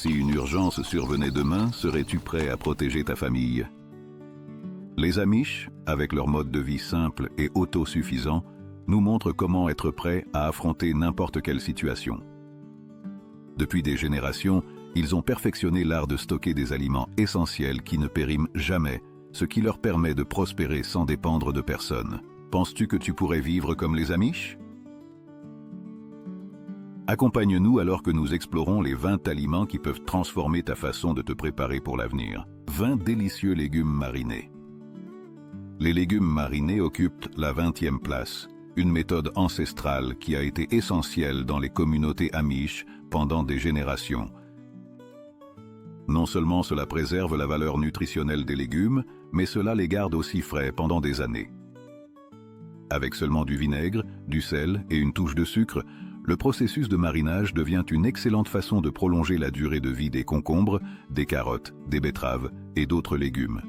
Si une urgence survenait demain, serais-tu prêt à protéger ta famille? Les Amish, avec leur mode de vie simple et autosuffisant, nous montrent comment être prêt à affronter n'importe quelle situation. Depuis des générations, ils ont perfectionné l'art de stocker des aliments essentiels qui ne périment jamais, ce qui leur permet de prospérer sans dépendre de personne. Penses-tu que tu pourrais vivre comme les Amish? Accompagne-nous alors que nous explorons les 20 aliments qui peuvent transformer ta façon de te préparer pour l'avenir. 20 délicieux légumes marinés. Les légumes marinés occupent la 20e place, une méthode ancestrale qui a été essentielle dans les communautés Amish pendant des générations. Non seulement cela préserve la valeur nutritionnelle des légumes, mais cela les garde aussi frais pendant des années. Avec seulement du vinaigre, du sel et une touche de sucre, le processus de marinage devient une excellente façon de prolonger la durée de vie des concombres, des carottes, des betteraves et d'autres légumes.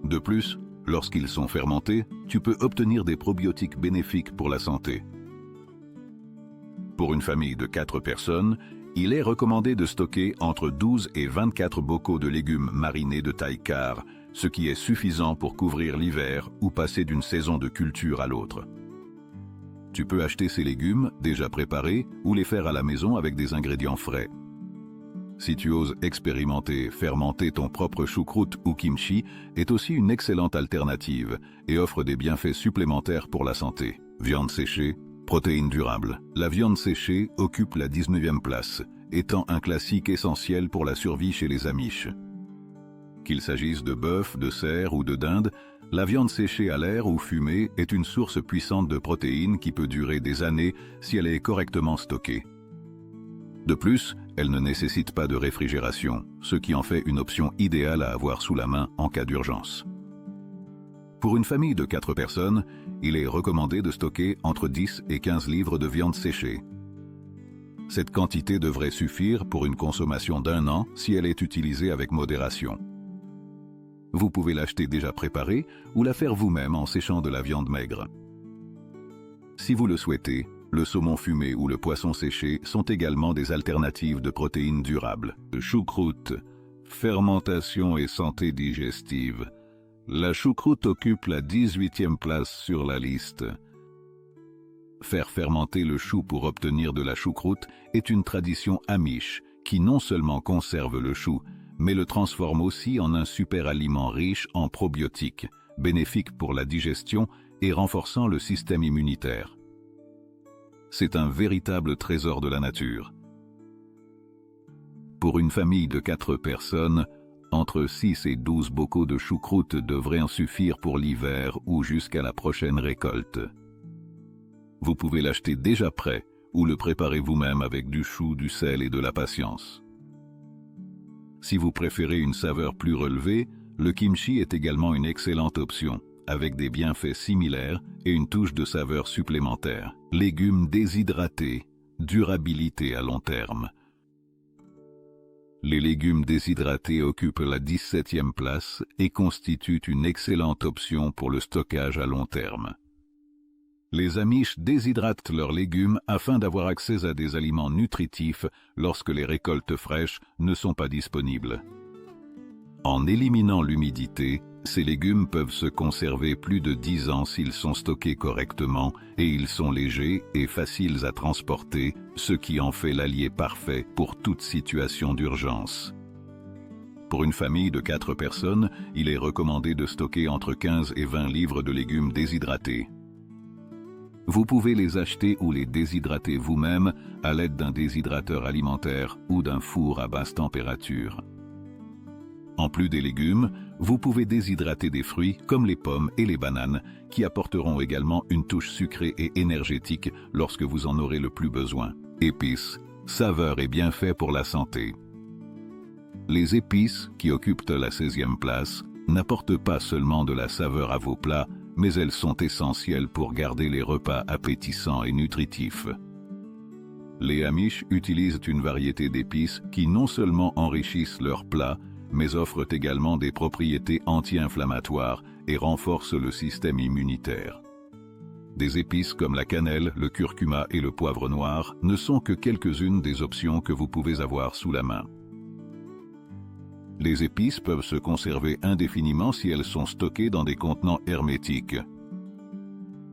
De plus, lorsqu'ils sont fermentés, tu peux obtenir des probiotiques bénéfiques pour la santé. Pour une famille de 4 personnes, il est recommandé de stocker entre 12 et 24 bocaux de légumes marinés de taille quart, ce qui est suffisant pour couvrir l'hiver ou passer d'une saison de culture à l'autre. Tu peux acheter ces légumes déjà préparés ou les faire à la maison avec des ingrédients frais. Si tu oses expérimenter, fermenter ton propre choucroute ou kimchi est aussi une excellente alternative et offre des bienfaits supplémentaires pour la santé. Viande séchée, protéines durables. La viande séchée occupe la 19e place, étant un classique essentiel pour la survie chez les Amish. Qu'il s'agisse de bœuf, de cerf ou de dinde, la viande séchée à l'air ou fumée est une source puissante de protéines qui peut durer des années si elle est correctement stockée. De plus, elle ne nécessite pas de réfrigération, ce qui en fait une option idéale à avoir sous la main en cas d'urgence. Pour une famille de 4 personnes, il est recommandé de stocker entre 10 et 15 livres de viande séchée. Cette quantité devrait suffire pour une consommation d'1 an si elle est utilisée avec modération. Vous pouvez l'acheter déjà préparée ou la faire vous-même en séchant de la viande maigre. Si vous le souhaitez, le saumon fumé ou le poisson séché sont également des alternatives de protéines durables. Choucroute, fermentation et santé digestive. La choucroute occupe la 18e place sur la liste. Faire fermenter le chou pour obtenir de la choucroute est une tradition amish qui non seulement conserve le chou, mais le transforme aussi en un super aliment riche en probiotiques, bénéfique pour la digestion et renforçant le système immunitaire. C'est un véritable trésor de la nature. Pour une famille de 4 personnes, entre 6 et 12 bocaux de choucroute devraient en suffire pour l'hiver ou jusqu'à la prochaine récolte. Vous pouvez l'acheter déjà prêt ou le préparer vous-même avec du chou, du sel et de la patience. Si vous préférez une saveur plus relevée, le kimchi est également une excellente option, avec des bienfaits similaires et une touche de saveur supplémentaire. Légumes déshydratés, durabilité à long terme. Les légumes déshydratés occupent la 17e place et constituent une excellente option pour le stockage à long terme. Les Amish déshydratent leurs légumes afin d'avoir accès à des aliments nutritifs lorsque les récoltes fraîches ne sont pas disponibles. En éliminant l'humidité, ces légumes peuvent se conserver plus de 10 ans s'ils sont stockés correctement et ils sont légers et faciles à transporter, ce qui en fait l'allié parfait pour toute situation d'urgence. Pour une famille de 4 personnes, il est recommandé de stocker entre 15 et 20 livres de légumes déshydratés. Vous pouvez les acheter ou les déshydrater vous-même à l'aide d'un déshydrateur alimentaire ou d'un four à basse température. En plus des légumes, vous pouvez déshydrater des fruits comme les pommes et les bananes qui apporteront également une touche sucrée et énergétique lorsque vous en aurez le plus besoin. Épices, saveurs et bienfaits pour la santé. Les épices, qui occupent la 16e place, n'apportent pas seulement de la saveur à vos plats, mais elles sont essentielles pour garder les repas appétissants et nutritifs. Les Amish utilisent une variété d'épices qui non seulement enrichissent leurs plats, mais offrent également des propriétés anti-inflammatoires et renforcent le système immunitaire. Des épices comme la cannelle, le curcuma et le poivre noir ne sont que quelques-unes des options que vous pouvez avoir sous la main. Les épices peuvent se conserver indéfiniment si elles sont stockées dans des contenants hermétiques.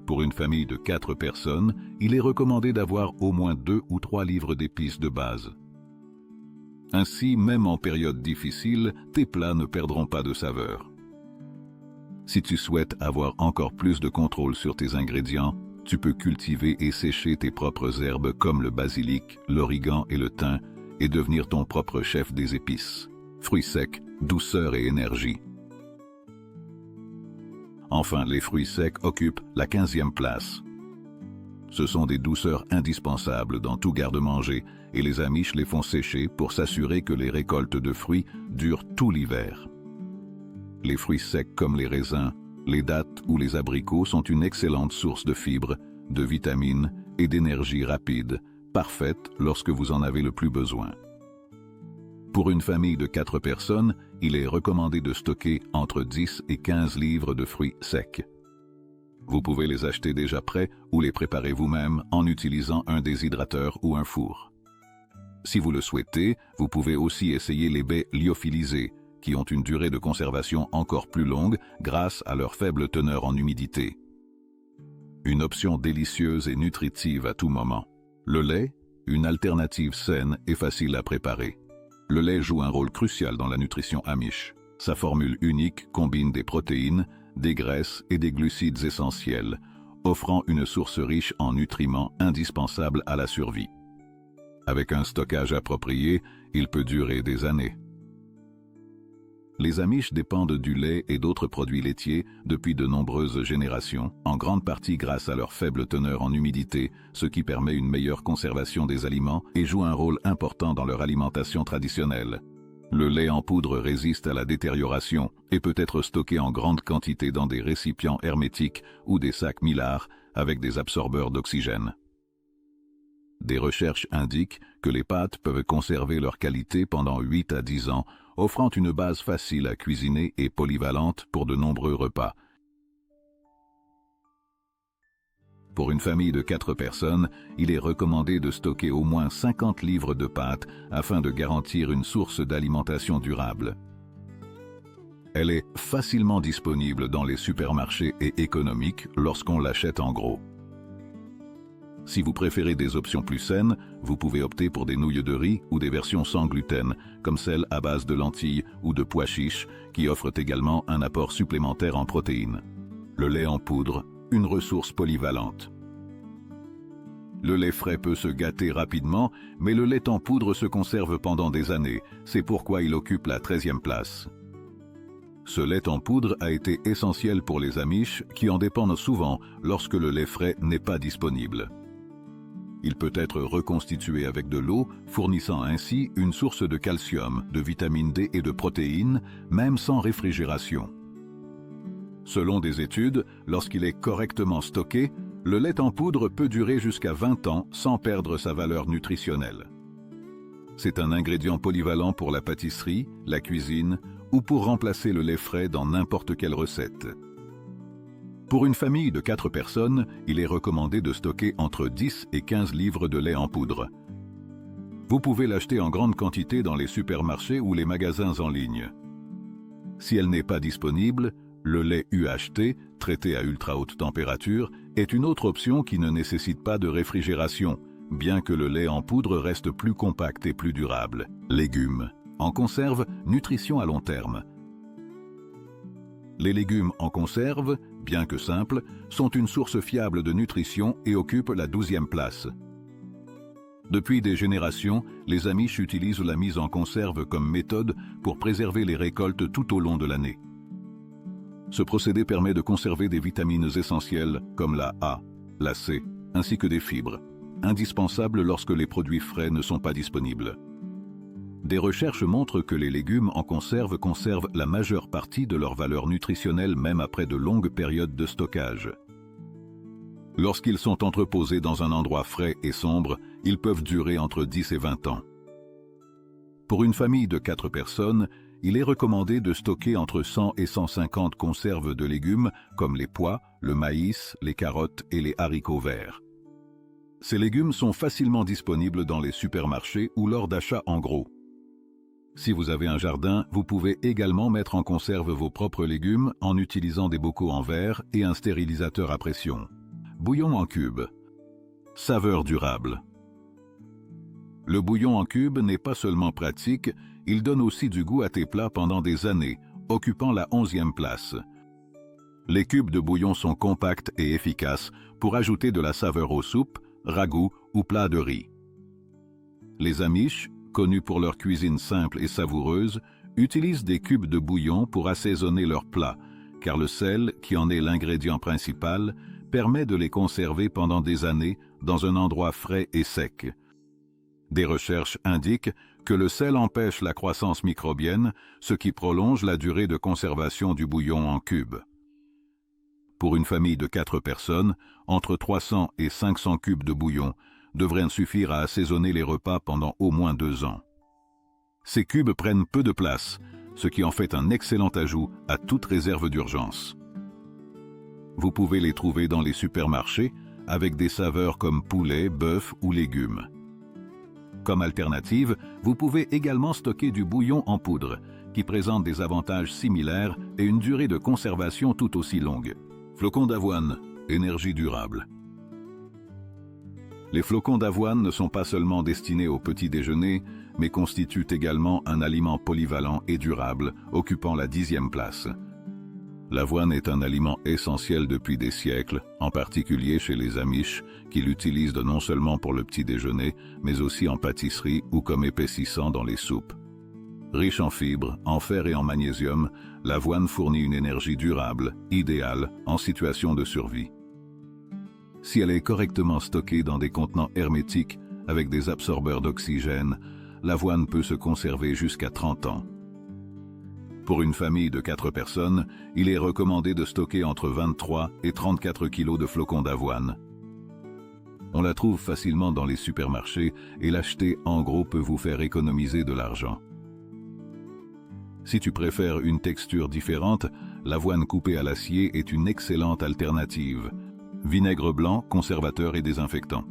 Pour une famille de 4 personnes, il est recommandé d'avoir au moins 2 ou 3 livres d'épices de base. Ainsi, même en période difficile, tes plats ne perdront pas de saveur. Si tu souhaites avoir encore plus de contrôle sur tes ingrédients, tu peux cultiver et sécher tes propres herbes comme le basilic, l'origan et le thym et devenir ton propre chef des épices. Fruits secs, douceur et énergie. Enfin, les fruits secs occupent la 15e place. Ce sont des douceurs indispensables dans tout garde-manger et les Amish les font sécher pour s'assurer que les récoltes de fruits durent tout l'hiver. Les fruits secs comme les raisins, les dattes ou les abricots sont une excellente source de fibres, de vitamines et d'énergie rapide, parfaite lorsque vous en avez le plus besoin. Pour une famille de 4 personnes, il est recommandé de stocker entre 10 et 15 livres de fruits secs. Vous pouvez les acheter déjà prêts ou les préparer vous-même en utilisant un déshydrateur ou un four. Si vous le souhaitez, vous pouvez aussi essayer les baies lyophilisées, qui ont une durée de conservation encore plus longue grâce à leur faible teneur en humidité. Une option délicieuse et nutritive à tout moment. Le lait, une alternative saine et facile à préparer. Le lait joue un rôle crucial dans la nutrition Amish. Sa formule unique combine des protéines, des graisses et des glucides essentiels, offrant une source riche en nutriments indispensables à la survie. Avec un stockage approprié, il peut durer des années. Les Amish dépendent du lait et d'autres produits laitiers depuis de nombreuses générations, en grande partie grâce à leur faible teneur en humidité, ce qui permet une meilleure conservation des aliments et joue un rôle important dans leur alimentation traditionnelle. Le lait en poudre résiste à la détérioration et peut être stocké en grande quantité dans des récipients hermétiques ou des sacs Mylar avec des absorbeurs d'oxygène. Des recherches indiquent que les pâtes peuvent conserver leur qualité pendant 8 à 10 ans, offrant une base facile à cuisiner et polyvalente pour de nombreux repas. Pour une famille de 4 personnes, il est recommandé de stocker au moins 50 livres de pâtes afin de garantir une source d'alimentation durable. Elle est facilement disponible dans les supermarchés et économiques lorsqu'on l'achète en gros. Si vous préférez des options plus saines, vous pouvez opter pour des nouilles de riz ou des versions sans gluten, comme celles à base de lentilles ou de pois chiches, qui offrent également un apport supplémentaire en protéines. Le lait en poudre, une ressource polyvalente. Le lait frais peut se gâter rapidement, mais le lait en poudre se conserve pendant des années, c'est pourquoi il occupe la 13e place. Ce lait en poudre a été essentiel pour les Amish qui en dépendent souvent lorsque le lait frais n'est pas disponible. Il peut être reconstitué avec de l'eau, fournissant ainsi une source de calcium, de vitamine D et de protéines, même sans réfrigération. Selon des études, lorsqu'il est correctement stocké, le lait en poudre peut durer jusqu'à 20 ans sans perdre sa valeur nutritionnelle. C'est un ingrédient polyvalent pour la pâtisserie, la cuisine ou pour remplacer le lait frais dans n'importe quelle recette. Pour une famille de 4 personnes, il est recommandé de stocker entre 10 et 15 livres de lait en poudre. Vous pouvez l'acheter en grande quantité dans les supermarchés ou les magasins en ligne. Si elle n'est pas disponible, le lait UHT, traité à ultra haute température, est une autre option qui ne nécessite pas de réfrigération, bien que le lait en poudre reste plus compact et plus durable. Légumes. En conserve, nutrition à long terme. Les légumes en conserve, bien que simples, sont une source fiable de nutrition et occupent la 12e place. Depuis des générations, les Amish utilisent la mise en conserve comme méthode pour préserver les récoltes tout au long de l'année. Ce procédé permet de conserver des vitamines essentielles comme la A, la C, ainsi que des fibres, indispensables lorsque les produits frais ne sont pas disponibles. Des recherches montrent que les légumes en conserve conservent la majeure partie de leur valeur nutritionnelle même après de longues périodes de stockage. Lorsqu'ils sont entreposés dans un endroit frais et sombre, ils peuvent durer entre 10 et 20 ans. Pour une famille de 4 personnes, il est recommandé de stocker entre 100 et 150 conserves de légumes comme les pois, le maïs, les carottes et les haricots verts. Ces légumes sont facilement disponibles dans les supermarchés ou lors d'achats en gros. Si vous avez un jardin, vous pouvez également mettre en conserve vos propres légumes en utilisant des bocaux en verre et un stérilisateur à pression. Bouillon en cubes. Saveur durable. Le bouillon en cubes n'est pas seulement pratique, il donne aussi du goût à tes plats pendant des années, occupant la 11e place. Les cubes de bouillon sont compacts et efficaces pour ajouter de la saveur aux soupes, ragoûts ou plats de riz. Les Amish, connus pour leur cuisine simple et savoureuse, utilisent des cubes de bouillon pour assaisonner leurs plats, car le sel, qui en est l'ingrédient principal, permet de les conserver pendant des années dans un endroit frais et sec. Des recherches indiquent que le sel empêche la croissance microbienne, ce qui prolonge la durée de conservation du bouillon en cubes. Pour une famille de 4 personnes, entre 300 et 500 cubes de bouillon devraient suffire à assaisonner les repas pendant au moins 2 ans. Ces cubes prennent peu de place, ce qui en fait un excellent ajout à toute réserve d'urgence. Vous pouvez les trouver dans les supermarchés avec des saveurs comme poulet, bœuf ou légumes. Comme alternative, vous pouvez également stocker du bouillon en poudre, qui présente des avantages similaires et une durée de conservation tout aussi longue. Flocons d'avoine, énergie durable. Les flocons d'avoine ne sont pas seulement destinés au petit déjeuner, mais constituent également un aliment polyvalent et durable, occupant la 10e place. L'avoine est un aliment essentiel depuis des siècles, en particulier chez les Amish, qui l'utilisent non seulement pour le petit déjeuner, mais aussi en pâtisserie ou comme épaississant dans les soupes. Riche en fibres, en fer et en magnésium, l'avoine fournit une énergie durable, idéale, en situation de survie. Si elle est correctement stockée dans des contenants hermétiques avec des absorbeurs d'oxygène, l'avoine peut se conserver jusqu'à 30 ans. Pour une famille de 4 personnes, il est recommandé de stocker entre 23 et 34 kg de flocons d'avoine. On la trouve facilement dans les supermarchés et l'acheter en gros peut vous faire économiser de l'argent. Si tu préfères une texture différente, l'avoine coupée à l'acier est une excellente alternative. Vinaigre blanc, conservateur et désinfectant.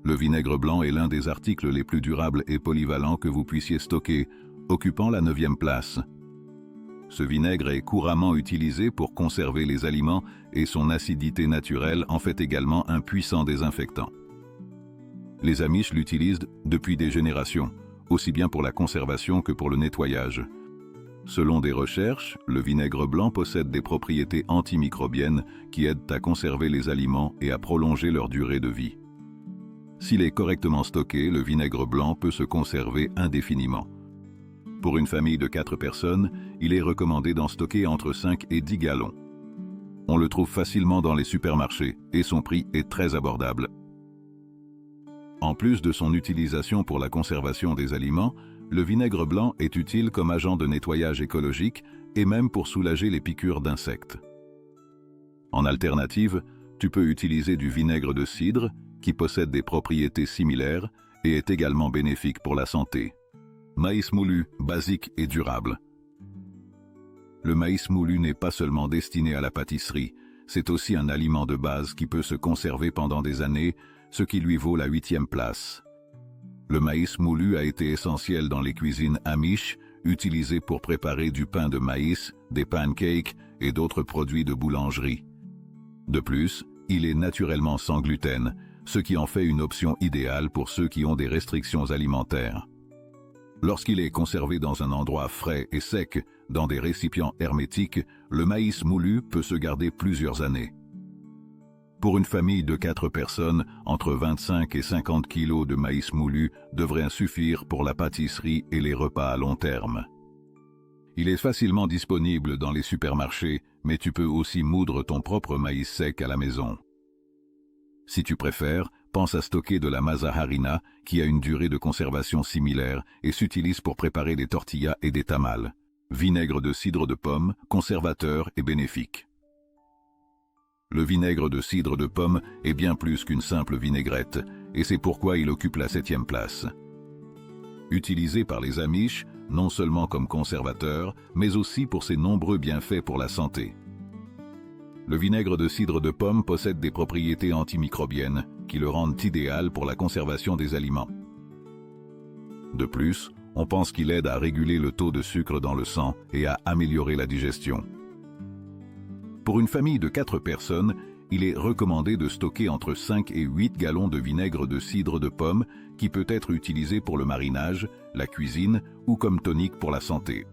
Le vinaigre blanc est l'un des articles les plus durables et polyvalents que vous puissiez stocker, occupant la 9e place. Ce vinaigre est couramment utilisé pour conserver les aliments et son acidité naturelle en fait également un puissant désinfectant. Les Amish l'utilisent depuis des générations, aussi bien pour la conservation que pour le nettoyage. Selon des recherches, le vinaigre blanc possède des propriétés antimicrobiennes qui aident à conserver les aliments et à prolonger leur durée de vie. S'il est correctement stocké, le vinaigre blanc peut se conserver indéfiniment. Pour une famille de 4 personnes, il est recommandé d'en stocker entre 5 et 10 gallons. On le trouve facilement dans les supermarchés et son prix est très abordable. En plus de son utilisation pour la conservation des aliments, le vinaigre blanc est utile comme agent de nettoyage écologique et même pour soulager les piqûres d'insectes. En alternative, tu peux utiliser du vinaigre de cidre qui possède des propriétés similaires et est également bénéfique pour la santé. Maïs moulu, basique et durable. Le maïs moulu n'est pas seulement destiné à la pâtisserie, c'est aussi un aliment de base qui peut se conserver pendant des années, ce qui lui vaut la 8e place. Le maïs moulu a été essentiel dans les cuisines Amish, utilisé pour préparer du pain de maïs, des pancakes et d'autres produits de boulangerie. De plus, il est naturellement sans gluten, ce qui en fait une option idéale pour ceux qui ont des restrictions alimentaires. Lorsqu'il est conservé dans un endroit frais et sec, dans des récipients hermétiques, le maïs moulu peut se garder plusieurs années. Pour une famille de 4 personnes, entre 25 et 50 kg de maïs moulu devraient suffire pour la pâtisserie et les repas à long terme. Il est facilement disponible dans les supermarchés, mais tu peux aussi moudre ton propre maïs sec à la maison. Si tu préfères, pense à stocker de la masa harina, qui a une durée de conservation similaire et s'utilise pour préparer des tortillas et des tamales. Vinaigre de cidre de pomme, conservateur et bénéfique. Le vinaigre de cidre de pomme est bien plus qu'une simple vinaigrette, et c'est pourquoi il occupe la 7e place. Utilisé par les Amish, non seulement comme conservateur, mais aussi pour ses nombreux bienfaits pour la santé. Le vinaigre de cidre de pomme possède des propriétés antimicrobiennes qui le rendent idéal pour la conservation des aliments. De plus, on pense qu'il aide à réguler le taux de sucre dans le sang et à améliorer la digestion. Pour une famille de 4 personnes, il est recommandé de stocker entre 5 et 8 gallons de vinaigre de cidre de pomme qui peut être utilisé pour le marinage, la cuisine ou comme tonique pour la santé.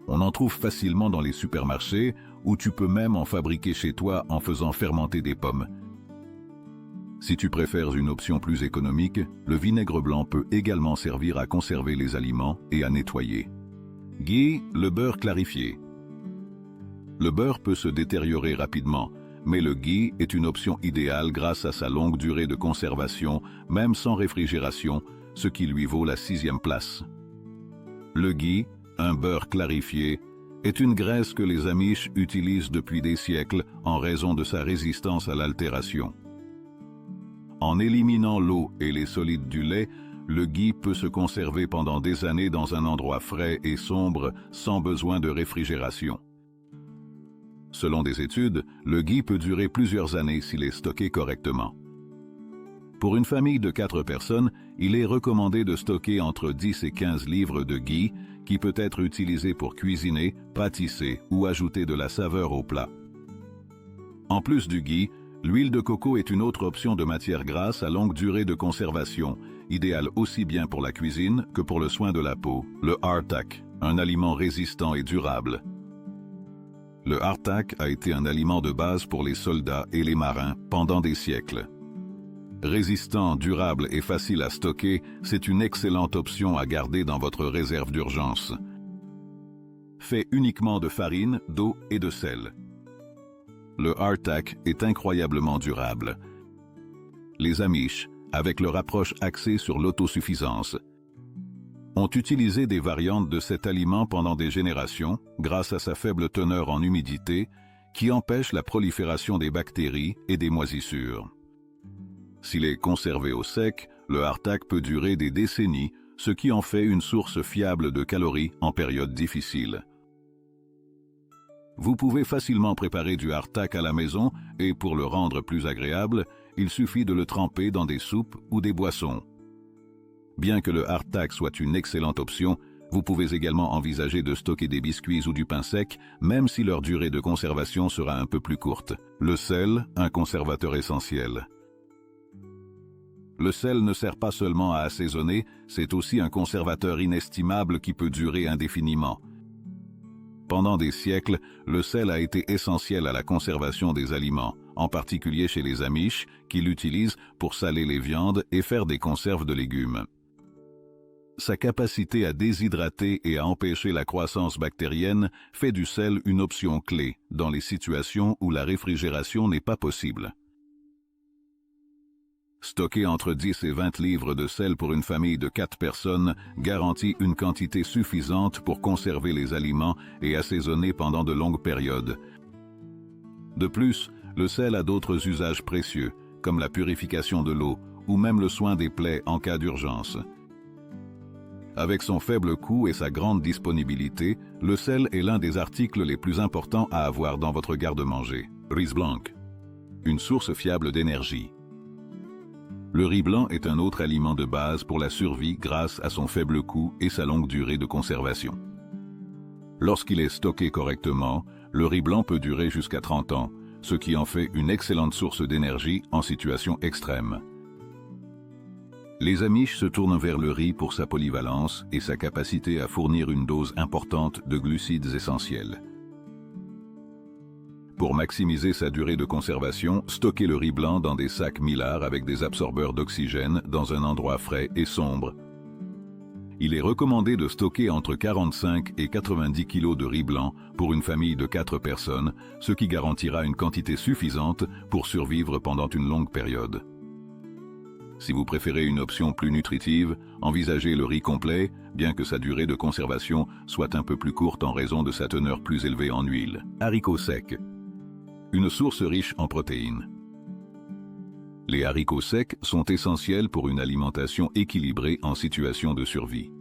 On en trouve facilement dans les supermarchés ou tu peux même en fabriquer chez toi en faisant fermenter des pommes. Si tu préfères une option plus économique, le vinaigre blanc peut également servir à conserver les aliments et à nettoyer. Ghee, le beurre clarifié. Le beurre peut se détériorer rapidement, mais le ghee est une option idéale grâce à sa longue durée de conservation, même sans réfrigération, ce qui lui vaut la 6e place. Le ghee, un beurre clarifié, est une graisse que les Amish utilisent depuis des siècles en raison de sa résistance à l'altération. En éliminant l'eau et les solides du lait, le ghee peut se conserver pendant des années dans un endroit frais et sombre sans besoin de réfrigération. Selon des études, le ghee peut durer plusieurs années s'il est stocké correctement. Pour une famille de 4 personnes, il est recommandé de stocker entre 10 et 15 livres de ghee qui peut être utilisé pour cuisiner, pâtisser ou ajouter de la saveur au plat. En plus du ghee, l'huile de coco est une autre option de matière grasse à longue durée de conservation, idéale aussi bien pour la cuisine que pour le soin de la peau. Le hardtack, un aliment résistant et durable. Le hardtack a été un aliment de base pour les soldats et les marins pendant des siècles. Résistant, durable et facile à stocker, c'est une excellente option à garder dans votre réserve d'urgence. Fait uniquement de farine, d'eau et de sel. Le hardtack est incroyablement durable. Les Amish, avec leur approche axée sur l'autosuffisance, ont utilisé des variantes de cet aliment pendant des générations grâce à sa faible teneur en humidité qui empêche la prolifération des bactéries et des moisissures. S'il est conservé au sec, le hardtack peut durer des décennies, ce qui en fait une source fiable de calories en période difficile. Vous pouvez facilement préparer du hardtack à la maison et pour le rendre plus agréable, il suffit de le tremper dans des soupes ou des boissons. Bien que le hardtack soit une excellente option, vous pouvez également envisager de stocker des biscuits ou du pain sec, même si leur durée de conservation sera un peu plus courte. Le sel, un conservateur essentiel. Le sel ne sert pas seulement à assaisonner, c'est aussi un conservateur inestimable qui peut durer indéfiniment. Pendant des siècles, le sel a été essentiel à la conservation des aliments, en particulier chez les Amish, qui l'utilisent pour saler les viandes et faire des conserves de légumes. Sa capacité à déshydrater et à empêcher la croissance bactérienne fait du sel une option clé dans les situations où la réfrigération n'est pas possible. Stocker entre 10 et 20 livres de sel pour une famille de 4 personnes garantit une quantité suffisante pour conserver les aliments et assaisonner pendant de longues périodes. De plus, le sel a d'autres usages précieux, comme la purification de l'eau ou même le soin des plaies en cas d'urgence. Avec son faible coût et sa grande disponibilité, le sel est l'un des articles les plus importants à avoir dans votre garde-manger. Riz blanc. Une source fiable d'énergie. Le riz blanc est un autre aliment de base pour la survie grâce à son faible coût et sa longue durée de conservation. Lorsqu'il est stocké correctement, le riz blanc peut durer jusqu'à 30 ans, ce qui en fait une excellente source d'énergie en situation extrême. Les Amish se tournent vers le riz pour sa polyvalence et sa capacité à fournir une dose importante de glucides essentiels. Pour maximiser sa durée de conservation, stockez le riz blanc dans des sacs Mylar avec des absorbeurs d'oxygène dans un endroit frais et sombre. Il est recommandé de stocker entre 45 et 90 kg de riz blanc pour une famille de 4 personnes, ce qui garantira une quantité suffisante pour survivre pendant une longue période. Si vous préférez une option plus nutritive, envisagez le riz complet, bien que sa durée de conservation soit un peu plus courte en raison de sa teneur plus élevée en huile. Haricots secs. Une source riche en protéines. Les haricots secs sont essentiels pour une alimentation équilibrée en situation de survie.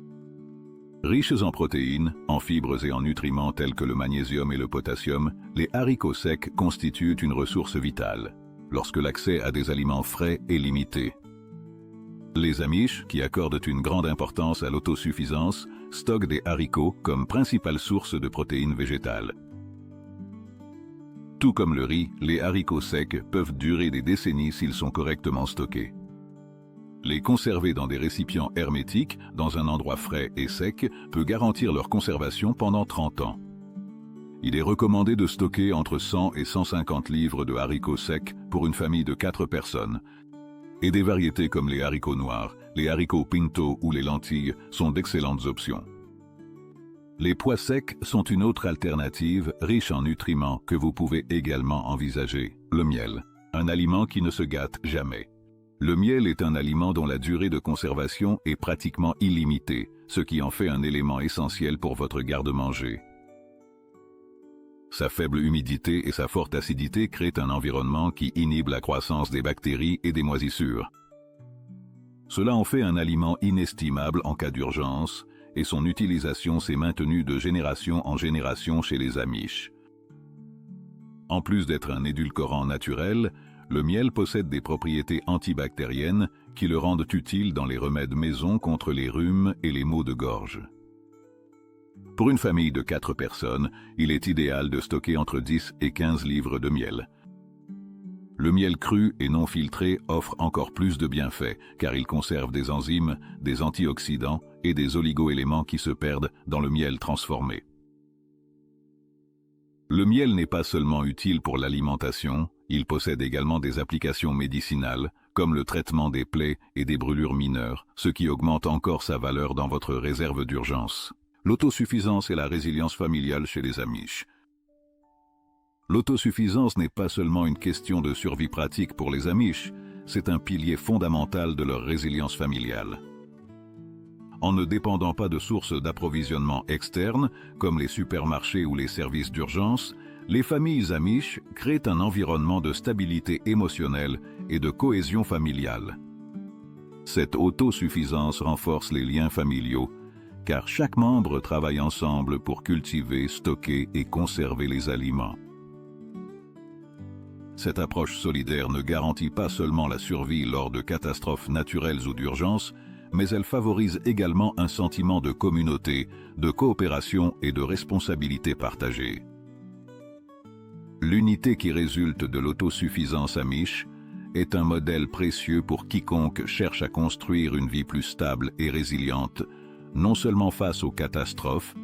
Riches en protéines, en fibres et en nutriments tels que le magnésium et le potassium, les haricots secs constituent une ressource vitale, lorsque l'accès à des aliments frais est limité. Les Amish, qui accordent une grande importance à l'autosuffisance, stockent des haricots comme principale source de protéines végétales. Tout comme le riz, les haricots secs peuvent durer des décennies s'ils sont correctement stockés. Les conserver dans des récipients hermétiques, dans un endroit frais et sec, peut garantir leur conservation pendant 30 ans. Il est recommandé de stocker entre 100 et 150 livres de haricots secs pour une famille de 4 personnes. Et des variétés comme les haricots noirs, les haricots pinto ou les lentilles sont d'excellentes options. Les pois secs sont une autre alternative riche en nutriments que vous pouvez également envisager. Le miel, un aliment qui ne se gâte jamais. Le miel est un aliment dont la durée de conservation est pratiquement illimitée, ce qui en fait un élément essentiel pour votre garde-manger. Sa faible humidité et sa forte acidité créent un environnement qui inhibe la croissance des bactéries et des moisissures. Cela en fait un aliment inestimable en cas d'urgence, et son utilisation s'est maintenue de génération en génération chez les Amish. En plus d'être un édulcorant naturel, le miel possède des propriétés antibactériennes qui le rendent utile dans les remèdes maison contre les rhumes et les maux de gorge. Pour une famille de 4 personnes, il est idéal de stocker entre 10 et 15 livres de miel. Le miel cru et non filtré offre encore plus de bienfaits car il conserve des enzymes, des antioxydants et des oligo-éléments qui se perdent dans le miel transformé. Le miel n'est pas seulement utile pour l'alimentation, il possède également des applications médicinales, comme le traitement des plaies et des brûlures mineures, ce qui augmente encore sa valeur dans votre réserve d'urgence. L'autosuffisance et la résilience familiale chez les Amish. L'autosuffisance n'est pas seulement une question de survie pratique pour les Amish, c'est un pilier fondamental de leur résilience familiale. En ne dépendant pas de sources d'approvisionnement externes, comme les supermarchés ou les services d'urgence, les familles Amish créent un environnement de stabilité émotionnelle et de cohésion familiale. Cette autosuffisance renforce les liens familiaux, car chaque membre travaille ensemble pour cultiver, stocker et conserver les aliments. Cette approche solidaire ne garantit pas seulement la survie lors de catastrophes naturelles ou d'urgence, mais elle favorise également un sentiment de communauté, de coopération et de responsabilité partagée. L'unité qui résulte de l'autosuffisance Amish est un modèle précieux pour quiconque cherche à construire une vie plus stable et résiliente, non seulement face aux catastrophes,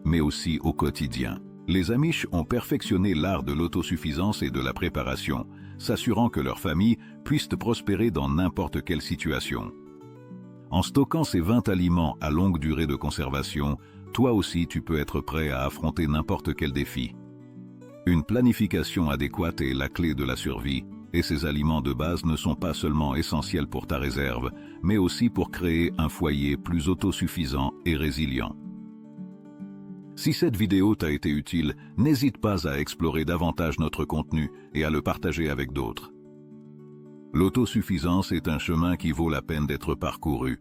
mais aussi au quotidien. Les Amish ont perfectionné l'art de l'autosuffisance et de la préparation, s'assurant que leur famille puisse prospérer dans n'importe quelle situation. En stockant ces 20 aliments à longue durée de conservation, toi aussi tu peux être prêt à affronter n'importe quel défi. Une planification adéquate est la clé de la survie, et ces aliments de base ne sont pas seulement essentiels pour ta réserve, mais aussi pour créer un foyer plus autosuffisant et résilient. Si cette vidéo t'a été utile, n'hésite pas à explorer davantage notre contenu et à le partager avec d'autres. L'autosuffisance est un chemin qui vaut la peine d'être parcouru,